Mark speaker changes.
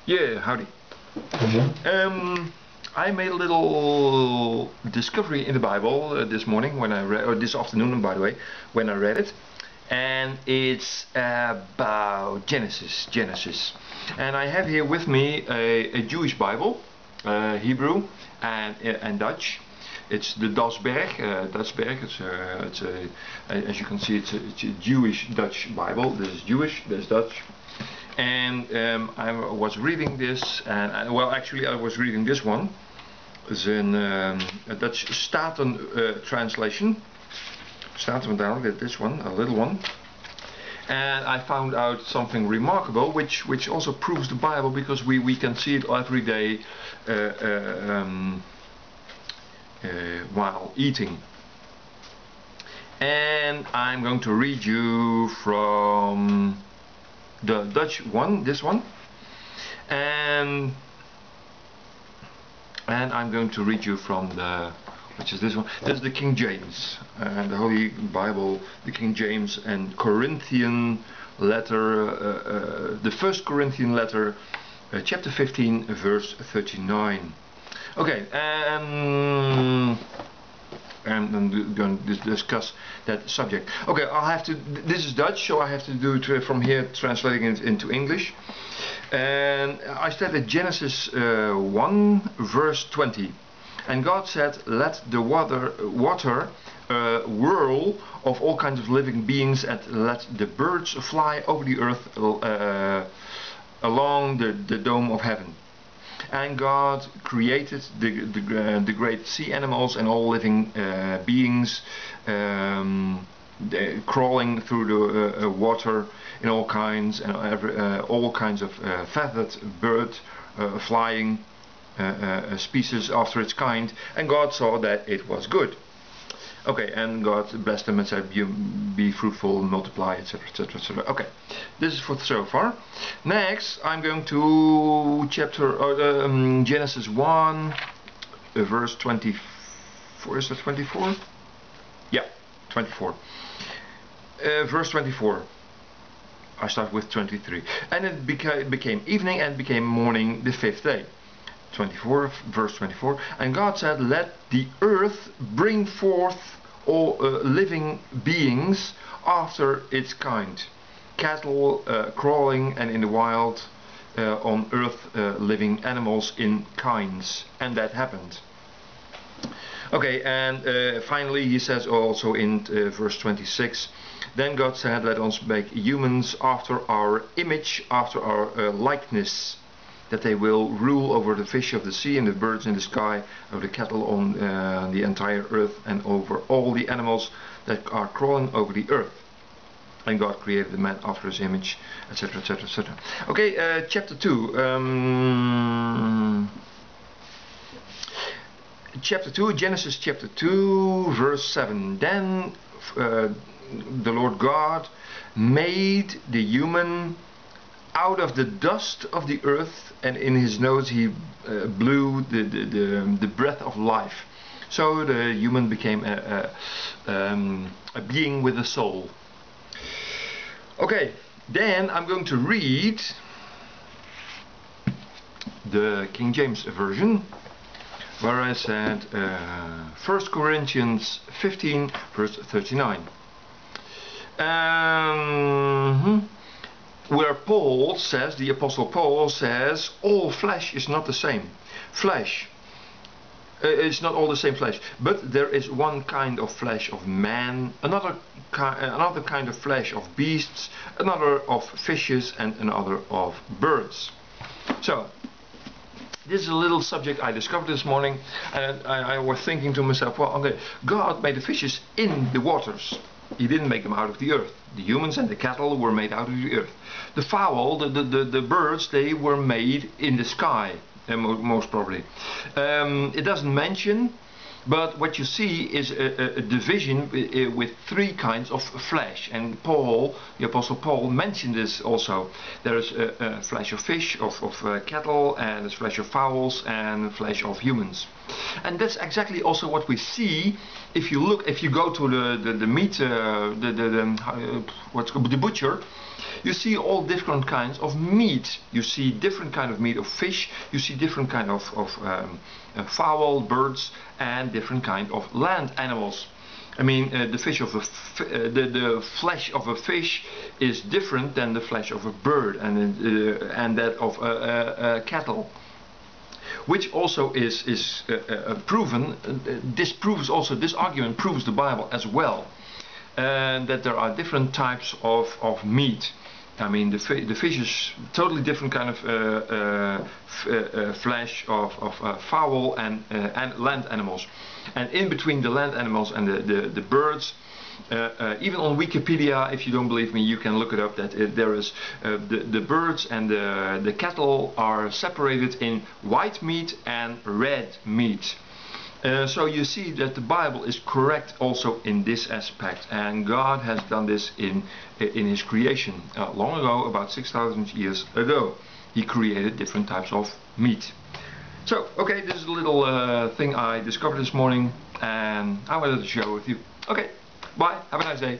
Speaker 1: Yeah, howdy. I made a little discovery in the Bible this morning when I read, or this afternoon, by the way, when I read it, and it's about Genesis. And I have here with me a Jewish Bible, Hebrew and Dutch. It's the Dasberg. It's a, as you can see, it's a Jewish Dutch Bible. This is Jewish, this is Dutch. And I was reading this, and well, actually, I was reading this one. It's in a Dutch Staten translation. Statenvertaling, this one, a little one. And I found out something remarkable, which also proves the Bible, because we can see it every day while eating. And I'm going to read you from the Dutch one, this one, and I'm going to read you from the, which is this one. This is the King James, the Holy Bible, the King James and Corinthian letter, the first Corinthian letter, chapter 15, verse 39. Okay, and I'm going to discuss that subject. Okay, I'll have to, this is Dutch, so I have to do it from here, translating it into English. And I started Genesis 1, verse 20. And God said, let the water whirl of all kinds of living beings, and let the birds fly over the earth along the dome of heaven. And God created the great sea animals and all living beings crawling through the water in all kinds, and all kinds of feathered bird flying species after its kind. And God saw that it was good. Okay, and God blessed them and said, be fruitful, multiply, etc, etc, etc. Okay, this is for so far. Next, I'm going to Genesis 1, verse 24. Is that 24? Yeah, 24. Verse 24. I start with 23. And it became evening and became morning the fifth day. 24, verse 24. And God said, let the earth bring forth all living beings after its kind, cattle crawling, and in the wild on earth living animals in kinds. And that happened. Okay, and finally he says also in verse 26, then God said, let us make humans after our image, after our likeness, that they will rule over the fish of the sea and the birds in the sky, over the cattle on the entire earth, and over all the animals that are crawling over the earth. And God created the man after his image, etc, etc, etc. Okay, chapter 2. Chapter 2, Genesis chapter 2, verse 7. Then the Lord God made the human out of the dust of the earth, and in his nose he blew the breath of life. So the human became a being with a soul. Okay, then I'm going to read the King James version, where I said 1 Corinthians 15, verse 39. Where Paul says, the Apostle Paul says, all flesh is not the same. Flesh, it's not all the same flesh, but there is one kind of flesh of man, another kind of flesh of beasts, another of fishes, and another of birds. So, this is a little subject I discovered this morning, and I was thinking to myself, well, okay, God made the fishes in the waters. He didn't make them out of the earth. The humans and the cattle were made out of the earth. The fowl, the birds, they were made in the sky, most probably. It doesn't mention But what you see is a division with three kinds of flesh, and Paul, the Apostle Paul, mentioned this also. There is flesh of fish, of cattle, and there's flesh of fowls, and flesh of humans. And that's exactly also what we see if you go to the meat, the butcher. You see all different kinds of meat. You see different kind of meat of fish. You see different kind of fowl, birds, and different kind of land animals. I mean, the flesh of a fish is different than the flesh of a bird and that of cattle. Which also is proven. This argument proves the Bible as well, and that there are different types of meat. I mean, the fish is totally different kind of flesh of fowl and land animals, and in between the land animals and the birds. Even on Wikipedia, if you don't believe me, you can look it up, that there is the birds and the cattle are separated in white meat and red meat. So you see that the Bible is correct also in this aspect, and God has done this in his creation. Long ago, about 6,000 years ago, he created different types of meat. So, okay, this is a little thing I discovered this morning, and I wanted to share with you. Okay, bye, have a nice day.